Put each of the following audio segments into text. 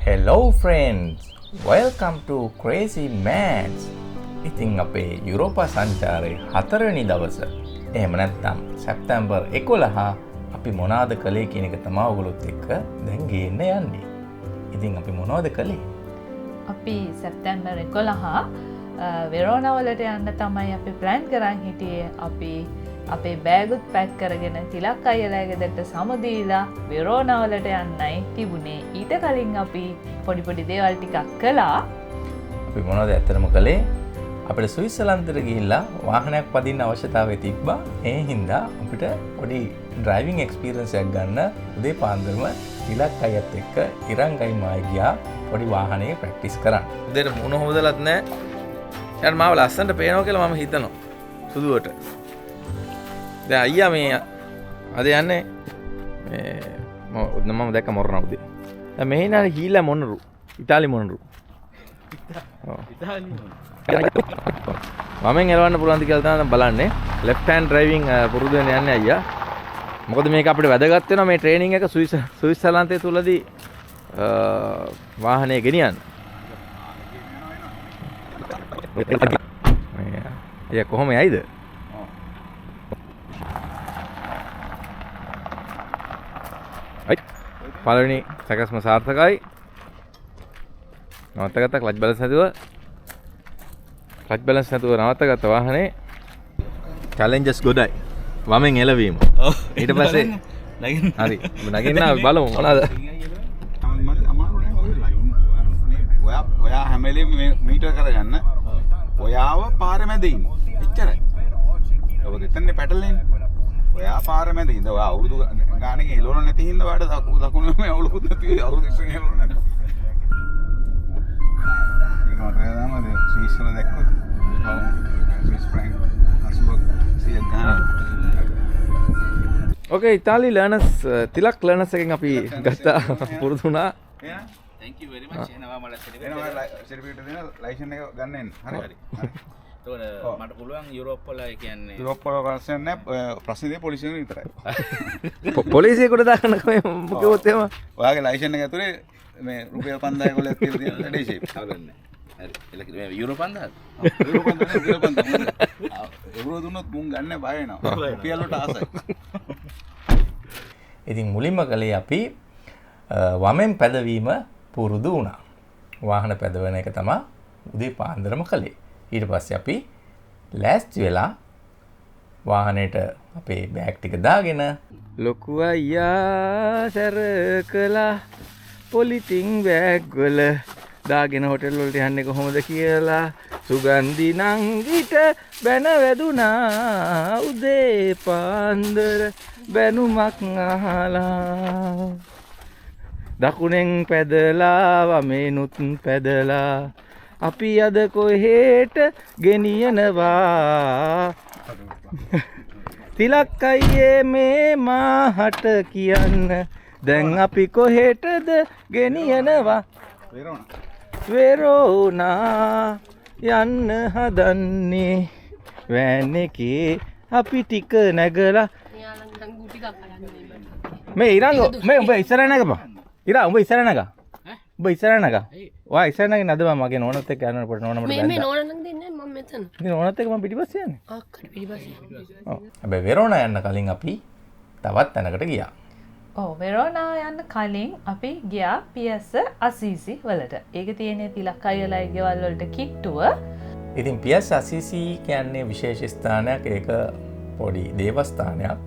Hello friends, welcome to Crazy Maths. ඉතින් අපේ යුරෝපා සංචාරයේ 4 වෙනි දවස. එහෙම නැත්නම් සැප්තැම්බර් 11 අපි මොනවද කළේ කියන එක තමයි ඔයගොල්ලොත් එක්ක දැන් ගේන්න යන්නේ. ඉතින් අපි මොනවද කළේ? අපි සැප්තැම්බර් 11 වෙරෝනා වලට යන්න තමයි අපි ප්ලෑන් කරන් හිටියේ. අපි අපේ බෑගුත් පැක් කරගෙන තිලක් අයියලා ගෙදරට සමුදීලා වෙරෝනා වලට යන්නයි තිබුණේ. ඊට කලින් අපි පොඩි දේවල් ටිකක් කළා. අපි මොනවද ඇත්තටම කළේ? අපිට ස්විට්සර්ලන්තයට ගිහිල්ලා වාහනයක් පදින්න අවශ්‍යතාවය තිබ්බා. ඒ හින්දා අපිට පොඩි ඩ්‍රයිවිං එක්ස්පීරියන්ස් එකක් ගන්න උදේ පාන්දරම තිලක් අයියත් එක්ක ඉරංගයි මායි ගියා පොඩි වාහනේ ප්‍රැක්ටිස් කරන්න. උදේට මුණ හොදලත් නැහැ. යාර මාව ලස්සනට පේනවා කියලා මම හිතනවා. සුදුවට. දැන් අයියා මේ අද යන්නේ මම දැක්ක මොරණ උදේ. දැන් මෙහි නාල හීලා මොනරු. ඉතාලි මොනරු. ඉතාලි මොනරු. මමෙන් එලවන්න පුළුවන්ද කියලා තමයි බලන්නේ. left hand driving පුරුදු වෙන යන්නේ අයියා. මොකද මේක අපිට වැදගත් වෙනවා මේ ට්‍රේනින් එක ස්විට්සර්ලන්තයේ තුලදී වාහනේ ගෙනියන්න. අයියා කොහොම යයිද? පළවෙනි සැකස්ම සාර්ථකයි. නවත්තගත්ත ක්ලච් බැලන්ස් නැතුව නවත්තගත්ත වාහනේ චැලෙන්ජස් ගොඩයි. වමෙන් එළවීම. ඊට පස්සේ හරි නගින්න බලමු මොනවාද? ඔයා හැම වෙලේම මීටර් කරගන්න. ඔයාව පාර මැද ඉන්න. එච්චරයි. ඔබ දෙතන්නේ පැටලෙන්නේ. ඔයා පාර මැද ඉඳ. ඔයා අවුරුදු ගානක එළවන්න නැති හින්දා ඔයාට දකුණම අවුලකුත් නැති අවුරුදු 20 එළවන්න නැති. ඒක මතකද තමයි ස්විස්වල දැක්කොත් ස්විස් ෆ්‍රැන්ක් 80 ගාන. ඕකේ ඉතාලි ලර්නර්ස් තිලක් ලර්නර්ස් එකෙන් අපි ගත්තා පුරුදු වුණා. thank you very much. එනවා මට සර්ටිෆිකේට් දෙන ලයිසන් එක ගන්න එන්න. හරි. එතකොට මට පුළුවන් යුරෝප් වල කියන්නේ යුරෝප් වල ප්‍රශ්න නැහැ. ප්‍රශ්නේ පොලිසියෙන් විතරයි. පොලිසියට දාන්න මොකද එහෙම? ඔයාගේ ලයිසන් එක ඇතුලේ මේ රුපියල් 5000 කොලයක් තියලා තියෙන ලඩේ ෂේප්. හරින්නේ. හරි. එලක මේ යුරෝප් 5000ද? යුරෝප් 5000. එවුරෝ දුන්නොත් මුන් ගන්න බය වෙනවා. රුපියල් වලට ආසයි. ඉතින් මුලින්ම කළේ අපි වමෙන් පැදවීම පුරුදු වුණා. වාහන පැදවන එක තමයි උදේ පාන්දරම කළේ. ඊට පස්සේ අපි ලෑස්ති වෙලා වාහනේට අපේ බෑග් ටික දාගෙන ලොකු අයියා සැරකලා පොලිතින් බෑග් වල දාගෙන හොටෙල් වලට යන්නේ කොහොමද කියලා සුගන්ධි නංගිට බැන වැදුනා උදේ පාන්දර බැනුමක් අහලා දකුණෙන් පැදලා වමෙනුත් පැදලා අපි අද කොහෙට ගෙනියනවා තිලක් අයියේ මේ මාහට කියන්න දැන් අපි කොහෙටද ගෙනියනවා වෙරෝනා යන්න හදන්නේ වෑන් එකේ අපි ටික නැගලා මේ ඉරංග මේ උඹ ඉස්සර නැගපන් ඉරා උඹ ඉස්සර නැග උඹ ඉස්සර නැග වා ඉස්සර නැගින්න අද මම මගේ නෝනත් එක්ක යනකොට නෝන මට මේ නෝන නම් දෙන්නේ මම මෙතන. ඉතින් නෝනත් එක්ක මම පිටිපස්සේ යන්නේ. ආක්කට පිටිපස්සේ. ඔව්. හැබැයි වෙරෝනා යන්න කලින් අපි තවත් තැනකට ගියා. වෙරෝනා යන්න කලින් අපි ගියා පියස්ස අසීසි වලට. ඒක තියෙන්නේ තිලක් අයියලා ගෙවල් වලට කිට්ටුව. ඉතින් පියස්ස අසීසි කියන්නේ විශේෂ ස්ථානයක්. ඒක පොඩි දේවස්ථානයක්.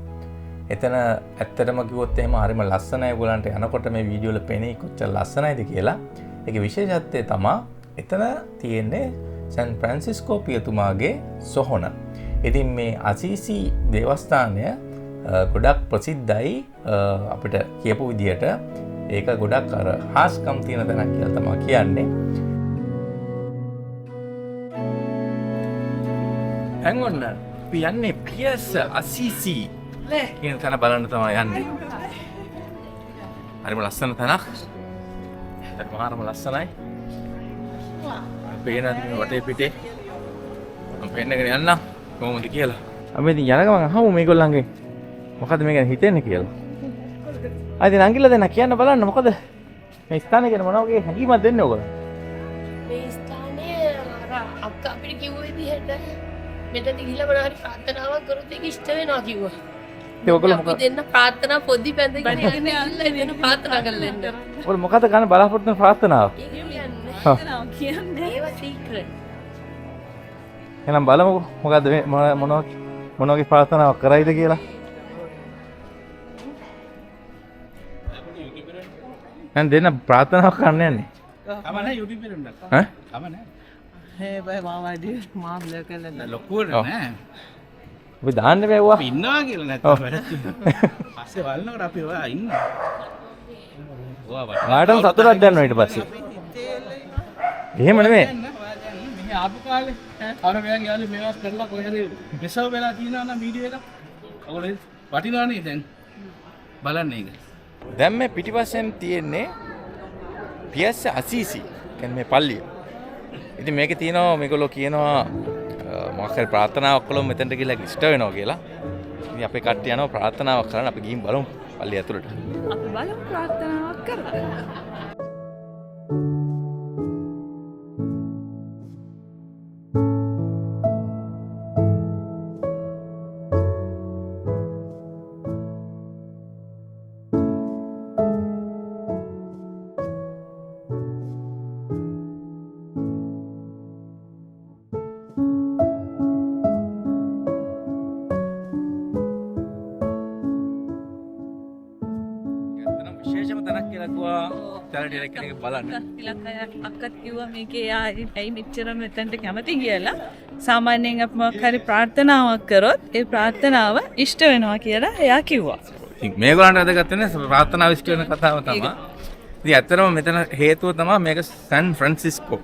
එතන ඇත්තටම කිව්වොත් එහෙම හරිම ලස්සනයි. ඔයගලන්ට යනකොට මේ වීඩියෝ වල පෙනේ කොච්චර ලස්සනයිද කියලා. ඒකේ විශේෂත්වය තමයි එතන තියෙන්නේ සෑන් ෆ්‍රැන්සිස්කෝ පියතුමාගේ සොහොන. ඉතින් මේ අසීසි දේවස්ථානය ගොඩක් ප්‍රසිද්ධයි. අපිට කියපු විදිහට ඒක ගොඩක් අර හාස්කම් තියෙන තැනක් කියලා තමයි කියන්නේ. hang on අපි යන්නේ පියස්ස අසීසි කියන තැන බලන්න තමයි යන්නේ. හරිම ලස්සන තැනක්. හරිම ලස්සනයි. පේනද මේ වටේ පිටේ? මම පෙන්නගෙන යන්නම් කොහොමද කියලා. අපි ඉතින් යන ගමන් අහමු මේගොල්ලන්ගෙන් මොකද මේ ගැන හිතෙන්නේ කියලා. අද නංගිලා දෙන්න කියන්න බලන්න මොකද මේ ස්ථානය ගැන මොනවා වගේ හැඟීමක් දෙන්නේ ඔයගොල්ලෝ? මේ ස්ථානය අර අක්කා අපිට කිව්ව විදිහට මෙතන ගිහිල්ලා මොනවා හරි ප්‍රාර්ථනාවක් කරොත් ඒක ඉෂ්ට වෙනවා කිව්වා. ඒ ඔයගොල්ලෝ අපි දෙන්න ප්‍රාර්ථනා පොඩි බැඳගෙන යන්නේ අල්ලලා දෙන්න ප්‍රාර්ථනා කරලා එන්න. ඔයගොල්ලෝ මොකද ගන්න බලාපොරොත්තු වෙන ප්‍රාර්ථනාව? ඒක කියන්නේ ඔව්. කියන්නේ ඒවා සීක්‍රට්. එහෙනම් බලමුකෝ මොකද්ද මේ මොන වගේ ප්‍රාර්ථනාවක් කරයිද කියලා. දැන් දෙන්න ප්‍රාර්ථනාවක් කරන්න යන්නේ. කමන YouTube එකෙන් ඈ? කමන Hey, bye, Mama, dear. Mom, look at that. ලොකුවට ඔව්. නෑ අපි දාන්න බෑවා. අපි ඉන්නවා කියලා නැත්නම් වැඩක් තියෙනවා පස්සේ බලනකොට අපි ඔයා ඉන්නවා ඔයා ඔයාටම සතුටක් දැනෙනවා ඊට පස්සේ. එහෙම නෙමෙයි. මේ ආපු කාලේ අර මෙයන් යාළුවෝ මේවත් කරලා කොහෙද මෙසව වෙලා තියෙනවා නම් වීඩියෝ එක ඔයගොල්ලෝ වටිනවනේ දැන් බලන්න ඒක දැන් මේ පිටිපස්සෙන් තියෙන්නේ පියස්ස අසීසි කියන්නේ මේ පල්ලිය. ඉතින් මේකේ තියෙනවා මේගොල්ලෝ කියනවා මොකක් හරි ප්‍රාර්ථනාවක් කළොත් මෙතනට ගිහලා ඉෂ්ට වෙනවා කියලා. ඉතින් අපේ කට්ටිය යනවා ප්‍රාර්ථනාවක් කරන්න අපි ගිහින් බලමු පල්ලිය ඇතුළට. අපි බලමු ප්‍රාර්ථනාවක් කරලා. විශේෂම තැනක් කියලා කිව්වා චැරිටි කෙනෙක් බලන්න. තිලක් අක්කත් කිව්වා මේකේ ඇයි මෙච්චර මෙතනට කැමති කියලා. සාමාන්‍යයෙන් අපි මොකක් හරි ප්‍රාර්ථනාවක් කරොත් ඒ ප්‍රාර්ථනාව ඉෂ්ට වෙනවා කියලා එයා කිව්වා. ඉතින් මේගොල්ලන්ට වැදගත් වෙන්නේ ප්‍රාර්ථනාව ඉෂ්ට වෙන කතාව තමයි. ඉතින් ඇත්තටම මෙතන හේතුව තමයි මේක සැන් ෆ්‍රැන්සිස්කෝ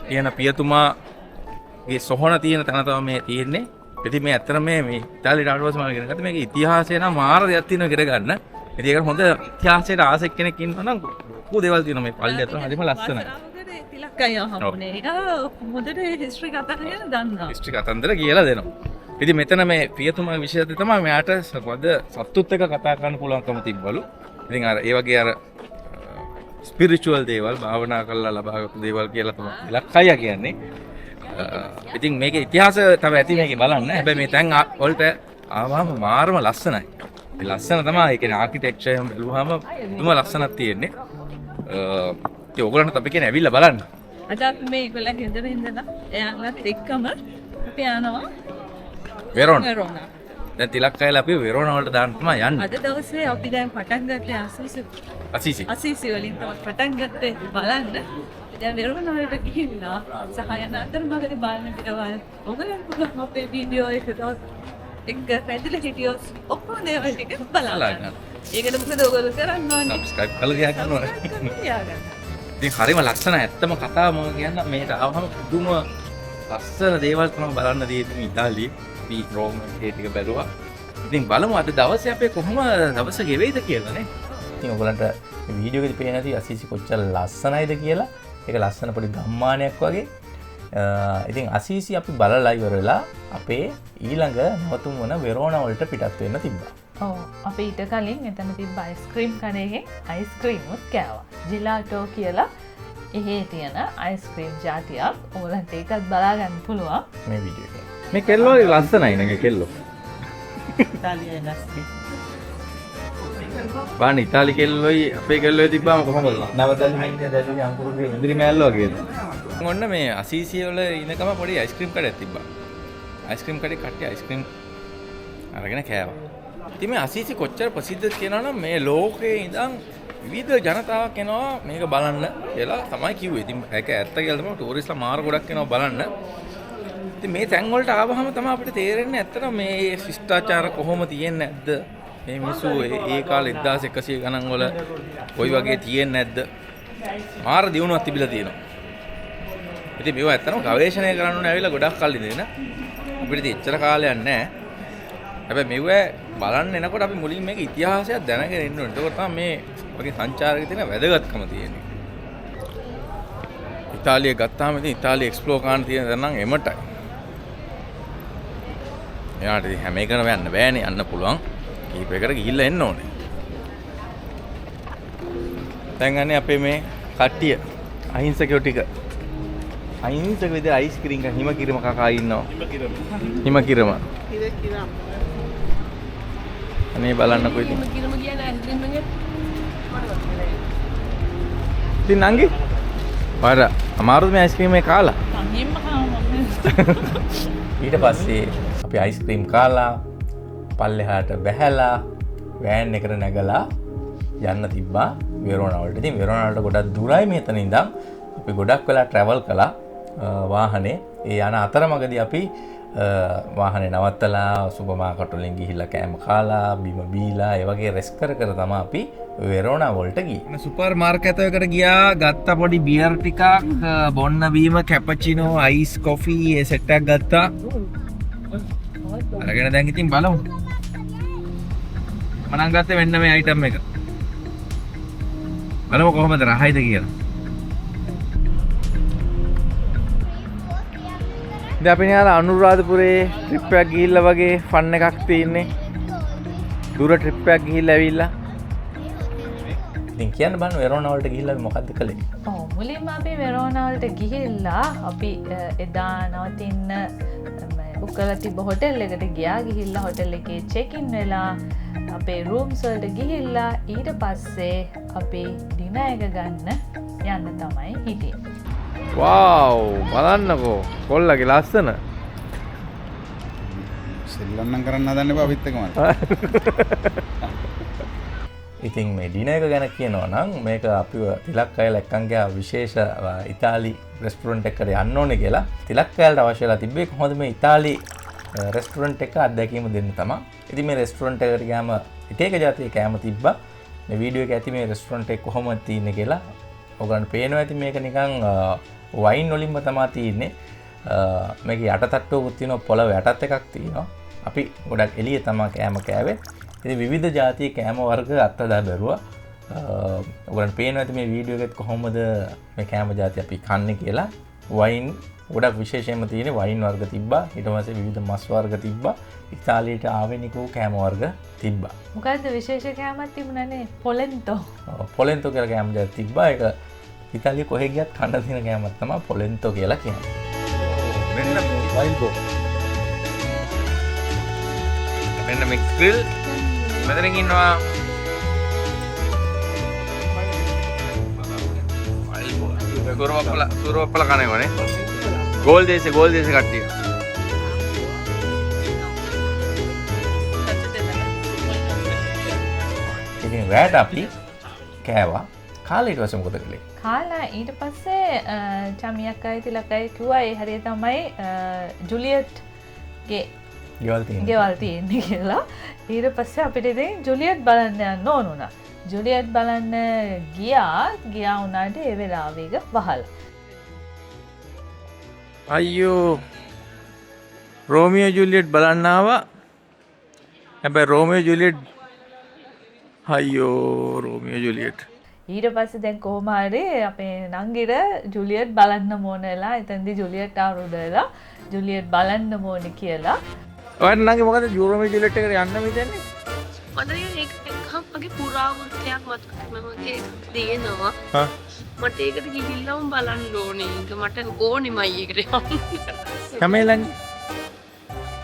කියන පියතුමාගේ සොහොන තියෙන තැන තමයි මේ තියෙන්නේ. ඉතින් මේ ඇත්තටම මේ ඉතාලියට ආවට පස්සේ මම ඉගෙන ගත්තා මේකේ ඉතිහාසය නම් මාර දෙයක් තියෙනවා ඉගෙන ගන්න. ඉතින් ඒක හොඳ ඉතිහාසයට ආසෙක් කෙනෙක් ඉන්නවා නම් ලොකු දේවල් තියෙනවා මේ පල්ලිය අතර හරිම ලස්සනයි. තිලක් අයියා හම්බුනේ. එයා හොඳට හිස්ටරි කතා කරගෙන දන්නවා. හිස්ටරි කතන්දර කියලා දෙනවා. ඉතින් මෙතන මේ පියතුමා විශේෂත්වය තමයි මෙයාට මොකද සතුත් එක්ක කතා කරන්න පුළුවන්කම තිබ්බලු. ඉතින් අර ඒ වගේ අර ස්පිරිචුවල් දේවල් භාවනා කරලා ලබාගත් දේවල් කියලා තමයි තිලක් අයියා කියන්නේ. ඉතින් මේකේ ඉතිහාසය තමයි ඇති මේකේ බලන්න. හැබැයි මේ තැන් වලට ආවම මාරම ලස්සනයි. ඒ ලස්සන තමයි ඒ කියන්නේ ආකිටෙක්චර් එහෙම බලුවාම දුම ලස්සනක් තියෙන්නේ. ඒ ඔයගොල්ලන්ට අපි කියන්නේ ඇවිල්ලා බලන්න. අද අපි මේ ඒගොල්ලන් ගෙදර ඉඳලා එයාලත් එක්කම අපි යනවා වෙරෝනා. වෙරෝනා. දැන් තිලක් අයලා අපි වෙරෝනා වලට දාන්න තමයි යන්නේ. අද දවසේ අපි දැන් පටන් ගත්තේ අසීසි. අසීසි වලින් තමයි පටන් ගත්තේ බලන්න. දැන් වෙරෝනා වලට ගිහිල්ලා සහයන අතරමඟදී බලන්න දේවල් ඔයගොල්ලන් පුළුවන් අපේ වීඩියෝ එක දවස් එක පැදලා හිටියොත් ඔක්කොම දේවල් ටික බලන්න. ඒකට මොකද ඔයගොල්ලෝ කරන්න ඕනේ? සබ්ස්ක්‍රයිබ් කරලා තියාගන්න ඕනේ. තියාගන්න. ඉතින් හරිම ලස්සන ඇත්තම කතාව මම කියන්න මේට ආවම පුදුම ලස්සන දේවල් තමයි බලන්න තියෙන්නේ ඉතාලියේ. අපි රෝම ඒ ටික බැලුවා. ඉතින් බලමු අද දවසේ අපේ කොහොම දවස ගෙවෙයිද කියලා නේ. ඉතින් ඔයගලන්ට මේ වීඩියෝ එකේ පේන ඇති අසීසි කොච්චර ලස්සනයිද කියලා. ඒක ලස්සන පොඩි ගම්මානයක් වගේ. ඉතින් අසීසි අපි බලලා ඉවර වෙලා අපේ ඊළඟ නවතුම් වන වෙරෝනා වලට පිටත් වෙන්න තිබ්බා. ඔව් අපි ඊට කලින් එතන තිබ්බ අයිස්ක්‍රීම් කඩේකින් අයිස්ක්‍රීම් උත් කෑවා. ජිලාටෝ කියලා එහෙ තියෙන අයිස්ක්‍රීම් ජාතියක්. ඕගලන්ට ඒකත් බලා ගන්න පුළුවන් මේ වීඩියෝ එකේ. මේ කෙල්ලෝ ලස්සනයි නේද කෙල්ලෝ? Italia, nasty. බාන ඉතාලි කෙල්ලොයි අපේ කෙල්ලොයි තිබ්බාම කොහොමද? නවතල් හින්දා දැලුයි අංකුරුගේ ඉදිරි මෑල්ලෝ වගේද? ඔන්න මේ අසීසිය වල ඉනකම පොඩි අයිස්ක්‍රීම් කඩයක් තිබ්බා. අයිස්ක්‍රීම් කඩේ කට්ටිය අයිස්ක්‍රීම් අරගෙන කෑවා. ඉතින් මේ අසීසි කොච්චර ප්‍රසිද්ධද කියනවා නම් මේ ලෝකේ ඉඳන් විවිධ ජනතාවක් එනවා මේක බලන්න කියලා තමයි කිව්වේ. ඉතින් ඒක ඇත්ත කියලා තමයි ටූරිස්ට්ලා මාර ගොඩක් එනවා බලන්න. ඉතින් මේ තැන් වලට ආවහම තමයි අපිට තේරෙන්නේ ඇත්තටම මේ ශිෂ්ටාචාර කොහොම තියෙන්නේ නැද්ද? මේ මිනිස්සු ඒ කාලේ 1100 ගණන් වල කොයි වගේ තියෙන්නේ නැද්ද? මාර දියුණුවක් තිබිලා තියෙනවා. ඉතින් මේවා ඇත්තටම ගවේෂණය කරන්න ඕනේ ඇවිල්ලා ගොඩක් කල් ඉඳගෙන. අපිට එච්චර කාලයක් නැහැ. හැබැයි මේවා බලන්න එනකොට අපි මුලින් මේක ඉතිහාසයක් දැනගෙන ඉන්න ඕනේ. ඒක තමයි මේ වගේ සංචාරකේ තියෙන වැදගත්කම තියෙන්නේ. ඉතාලිය ගත්තාම ඉතින් ඉතාලිය එක්ස්ප්ලෝර් කරන්න තියෙන දේ නම් එමටයි. එයාට ඉතින් හැම එකම යන්න බෑනේ යන්න පුළුවන්. කීපයකට ගිහිල්ලා එන්න ඕනේ. දැන් අනේ අපේ මේ කට්ටිය අහිංසකයෝ ටික අහිංසක විදිහට අයිස්ක්‍රීම් එක හිම කිරම කකා ඉන්නවා. හිම කිරම. අනේ බලන්නකෝ ඉතින්. කිරම කියන්නේ ඇන්ඩ්‍රින් මගේ ඉතින් නංගි පාර අමාරුද මේ අයිස්ක්‍රීම් එක කාලා? ඊට පස්සේ අපි අයිස්ක්‍රීම් කාලා පල්ලෙහාට බැහැලා වෑන් එකට නැගලා යන්න තිබ්බා වෙරෝනා වලට. ඉතින් වෙරෝනා වලට ගොඩක් දුරයි මෙතන ඉඳන්. අපි ගොඩක් වෙලා ට්‍රැවල් කළා වාහනේ. ඒ යන අතරමඟදී අපි වාහනේ නවත්තලා සුපර් මාකට් වලින් ගිහිල්ලා කෑම කාලා බීම බීලා ඒ වගේ රෙස් කර තමයි අපි වෙරෝනා වලට ගියේ. සුපර් මාකට් එකකට ගියා, ගත්ත පොඩි බියර් ටිකක්, බොන්න බීම, කැපචිනෝ, අයිස් කොෆි ඒ සෙට් එකක් ගත්තා. අරගෙන දැන් ඉතින් බලමු. මනම් ගත්තේ මෙන්න මේ අයිටම් එක. බලමු කොහොමද රහයිද කියලා. දැන් අපි නේ අනුරාධපුරේ ට්‍රිප් එකක් ගිහිල්ලා වගේ ෆන් එකක් තියෙන්නේ. දුර ට්‍රිප් එකක් ගිහිල්ලා ඇවිල්ලා. ඉතින් කියන්න බලන්න වෙරෝනා වලට ගිහිල්ලා අපි මොකද්ද කළේ? ඔව් මුලින්ම අපි වෙරෝනා වලට ගිහිල්ලා අපි එදා නවතින්න බුක් කරලා තිබ්බ හොටෙල් එකට ගියා. ගිහිල්ලා හොටෙල් එකේ චෙක් ඉන් වෙලා අපේ රූම්ස් වලට ගිහිල්ලා ඊට පස්සේ අපි ඩිනර් එක ගන්න යන්න තමයි හිටියේ. වව් බලන්නකෝ කොල්ලගේ ලස්සන. සෙල්ලම් කරන්න හදන්න එපා අපිත් එකම. ඉතින් මේ ඩිනර් එක ගැන කියනවා නම් මේක අපිව තිලක් අයලා එක්කන් ගියා විශේෂ ඉතාලි රෙස්ටුරන්ට් එකකට යන්න ඕනේ කියලා. තිලක් අයලට අවශ්‍ය වෙලා තිබ්බේ කොහොමද මේ ඉතාලි රෙස්ටුරන්ට් එක අත්දැකීම දෙන්න තමයි. ඉතින් මේ රෙස්ටුරන්ට් එකට ගියාම එක එක જાතියේ කෑම තිබ්බා. මේ වීඩියෝ එකේ ඇති මේ රෙස්ටුරන්ට් එක කොහොමද තියෙන්නේ කියලා ඔයගොල්ලන්ට පේනවා ඇති. මේක නිකන් වයින් වලින්ම තමයි තියෙන්නේ. මේක යටටට්ටුවකුත් තියෙනවා, පොළව යටත් එකක් තියෙනවා. අපි ගොඩක් එළිය තමයි කෑම කෑවේ. ඉතින් විවිධ જાතියේ කෑම වර්ග අත්දැක බැලුවා. ඔයගොල්ලන්ට පේනවා ඇති මේ වීඩියෝ එකෙත් කොහොමද මේ කෑම જાති අපි කන්නේ කියලා. වයින් ගොඩක් විශේෂයෙන්ම තියෙන වයින් වර්ග තිබ්බා. ඊට පස්සේ විවිධ මස් වර්ග තිබ්බා. ඉතාලියට ආවෙනික වූ කෑම වර්ග තිබ්බා. මොකද්ද විශේෂ කෑමක් තිබුණානේ? පොලෙන්තෝ. පොලෙන්තෝ කියලා කෑම જાති තිබ්බා. ඒක ඉතාලිය කොහෙ ගියත් කන්න තියෙන කෑමක් තමයි පොලෙන්තෝ කියලා කියන්නේ. මෙන්න වයිල් බෝ. මෙන්න මික්ස් ග්‍රිල්. මෙතන ඉන්නවා වයිල් බෝ. සුරවප්පල කන්නේ කොනේ. ගෝල් දේශේ කට්ටිය. ඉතින් රැට අපි කෑවා. කාලා ඊට පස්සේ මොකද කළේ? කාලා ඊට පස්සේ චමියක් අය තිලකයි කිව්වා ඒ හරිය තමයි ජුලියට්ගේ ගෙවල් තියෙන්නේ කියලා. ඊට පස්සේ අපිට ඉතින් ජුලියට් බලන්න යන්න ඕන වුණා. ජුලියට් බලන්න ගියා වුණාට ඒ වෙලාවෙක වහලා. අයියෝ රෝමියෝ ජුලියට් බලන්න ආවා. හැබැයි රෝමියෝ ජුලියට් අයියෝ රෝමියෝ ජුලියට් ඊට පස්සේ දැන් කොහොම හරි අපේ නංගිට ජුලියට් බලන්න ඕනලා එතෙන්දී ජුලියට් ආරුදලා ජුලියට් බලන්න ඕනේ කියලා. ඔයාට නංගි මොකද රෝමියෝ ජුලියට් එකට යන්න හිතන්නේ? මට ඒක මගේ පුරාවෘත්තයක් මගේ දෙනවා. මට ඒකට ගිහිල්ලාම බලන්න ඕනේ. ඒක මට ඕනෙමයි ඒකට යන්න. කමෙලන්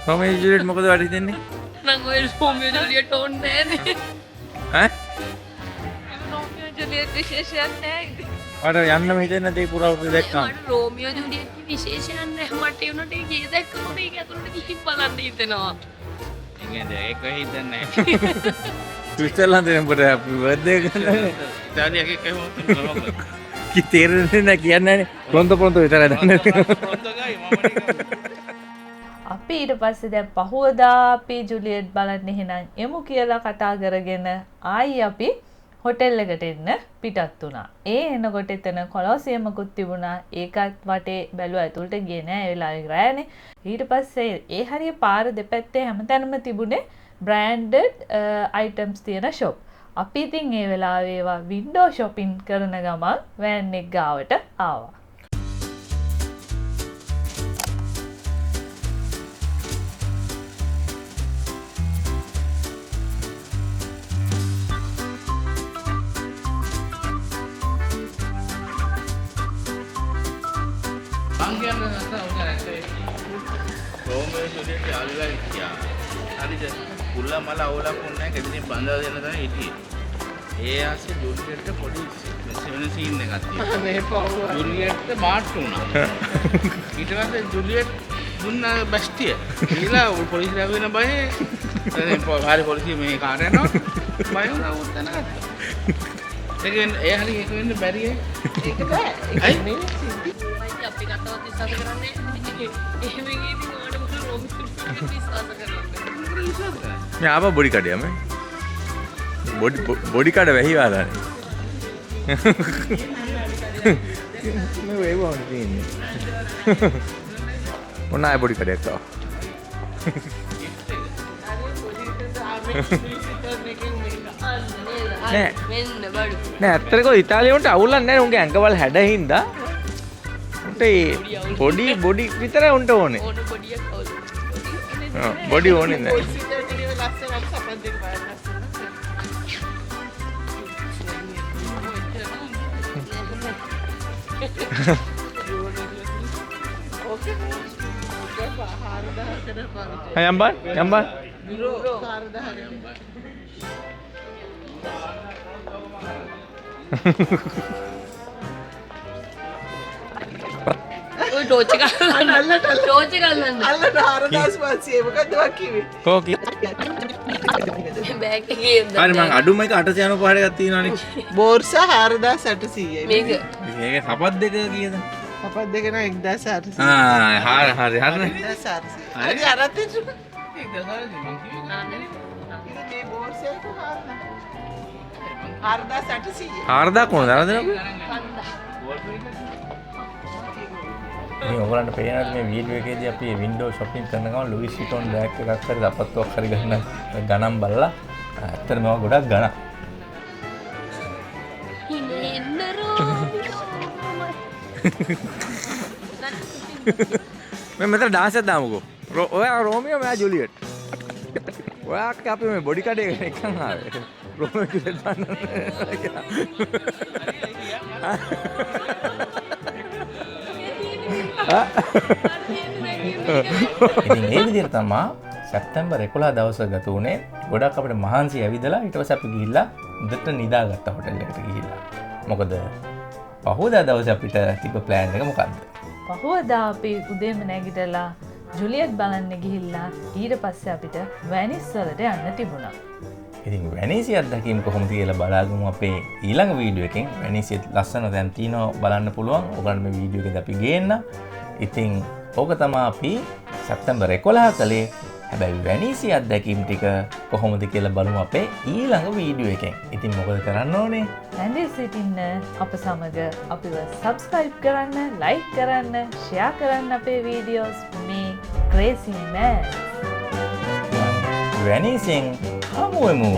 රෝමියෝ ජුලියට් මොකද වැඩ හිතන්නේ? නං ඔය රෝමියෝ ජුලියට් ඕනේ නෑනේ. ඈ? රෝමියෝ ජුලියට් විශේෂයක් නෑ. මට යන්න හිතෙන්නේ නැති පුරාවෘත්ත දැක්කම. මට රෝමියෝ ජුලියට් විශේෂයක් නෑ. මට ඒ උනට ඒක දැක්කම ඒක ඇතුළට ගිහින් බලන්න හිතෙනවා. ඒක හිතන්නේ ස්විට්සර්ලන්තේ නම්බර හැපි බර්ත්ඩේ කරන්නේ. ඉතාලියගේ කවුරුත් තේරෙන්නේ නැහැ කියන්නේ පොන්ත විතරයි දන්නේ. අපි ඊට පස්සේ දැන් පහුවදා අපි ජුලියට් බලන්න එහෙනම් එමු කියලා කතා කරගෙන ආයි අපි හොටෙල් එකට එන්න පිටත් වුණා. ඒ එනකොට එතන කොලොසියමකුත් තිබුණා. ඒකත් වටේ බැලුවා ඇතුළට ගියේ නෑ. ඒ වෙලාවේ රෑනේ. ඊට පස්සේ ඒ හරිය පාර දෙපැත්තේ හැමතැනම තිබුණේ බ්‍රෑන්ඩඩ් අයිටම්ස් තියෙන ෂොප්. අපි ඉතින් ඒ වෙලාවේ ඒවා වින්ඩෝ shopping කරන ගමන් වෑන් එක ගාවට ආවා. මං කියන්නේ නැත්නම් උන් ඇත්තේ රෝමේ ජුලියට් යාළුලා හිටියා. හරිද? පුල්ලා මල අවුලක් වුණේ නැහැ. කෙදින් බඳලා දෙන්න තමයි හිටියේ. ඒ ආසේ ජුලියට්ට පොඩි වෙන සීන් එකක් තියෙනවා. මේ පවුව. ජුලියට්ට මාට්ටු වුණා. ඊට පස්සේ ජුලියට් දුන්න බැස්ටිය. ඊළා පොලිසිය රැවෙන බයේ දැන් හරි පොලිසිය මේ කාට යනවා. බය වුණා උත්තන ගත්තා. ඒකෙන් ඒ හරි එක වෙන්න බැරි ඒක බෑ. ඒක නෙමෙයි සිද්ධි. මයික් අපි කතාවත් විශ්වාස කරන්නේ එහෙම ගියදී නෝඩ මුළු රෝමිත් විශ්වාස කරන්නේ. මේ ආපහු බොඩි කඩයම බොඩි කඩ වැහිවාලානේ. මේ වේවෝනේ තියෙන්නේ. මොන ආය බොඩි කඩයක් ආවා. නෑ මෙන්න බඩු. නෑ ඇත්තටම ඉතාලිය උන්ට අවුලක් නෑ උන්ගේ ඇඟවල හැඩ හින්දා උන්ට ඒ බොඩි විතරයි උන්ට ඕනේ. ඕන පොඩියක් අවුල. බොඩි ඕනේ නෑ. යම්බන් ඔය ටෝච් එක ගන්න. ටෝච් එක ගන්න. අල්ලට 4500 මොකද්ද වා කිව්වේ? කෝකි බෑග් එකේ හරි මං අඩුම එක 890 එකක් තියෙනවානේ. බෝර්සා 4800යි. මේක සපත් දෙක කීයද? අපත් දෙක නම් 1800. හරි 1800. හරි අරත් ඒක දසාරේ මං කිව්වේ මේ බෝර්සා එක 4800. 4000 කොහොමද අරගෙන? මේ ඔයගලන්ට පේනවාද මේ වීඩියෝ එකේදී අපි වින්ඩෝ shopping කරන ගමන් ලුයිස් විටොන් බෑග් එකක් හරි අපත්තුවක් හරි ගන්න ගණන් බලලා ඇත්තටම මේවා ගොඩක් ගණන්. මේ මෙතන ඩාන්ස් එකක් දාමුකෝ. ඔයා රෝමියෝ මම ජුලියට්. ඔයා අපි මේ බොඩි කඩේ එකන් ආවේ. රෝමියෝ කියලා දාන්න. ඉතින් ඒ විදිහට තමයි සැප්තැම්බර් 11 දවස ගත වුණේ. ගොඩක් අපිට මහන්සි ඇවිදලා ඊට පස්සේ අපි ගිහිල්ලා උදේට නිදාගත්තා හොටෙල් එකට ගිහිල්ලා. මොකද පහෝදා දවසේ අපිට තිබ්බ ප්ලෑන් එක මොකද්ද? පහුවදා අපි උදේම නැගිටලා ජුලියට් බලන්න ගිහිල්ලා ඊට පස්සේ අපිට වැනිස් වලට යන්න තිබුණා. ඉතින් වැනීසිය අත්දැකීම් කොහොමද කියලා බලාගමු අපේ ඊළඟ වීඩියෝ එකෙන්. වැනීසිය ලස්සන දැන් තියෙනවා බලන්න පුළුවන්. ඔයගොල්ලෝ මේ වීඩියෝ එකේදී අපි ගේන්න. ඉතින් ඕක තමයි අපි සැප්තැම්බර් 11 කලේ. හැබැයි වැනීසිය අත්දැකීම් ටික කොහොමද කියලා බලමු අපේ ඊළඟ වීඩියෝ එකෙන්. ඉතින් මොකද කරන්න ඕනේ? ඇඳේ සිටින්න අප සමග අපිව සබස්ක්‍රයිබ් කරන්න, ලයික් කරන්න, ෂෙයා කරන්න අපේ වීඩියෝස් මේ ක්‍රේසි මෑන්. වැනීසියෙන් හමුවෙමු.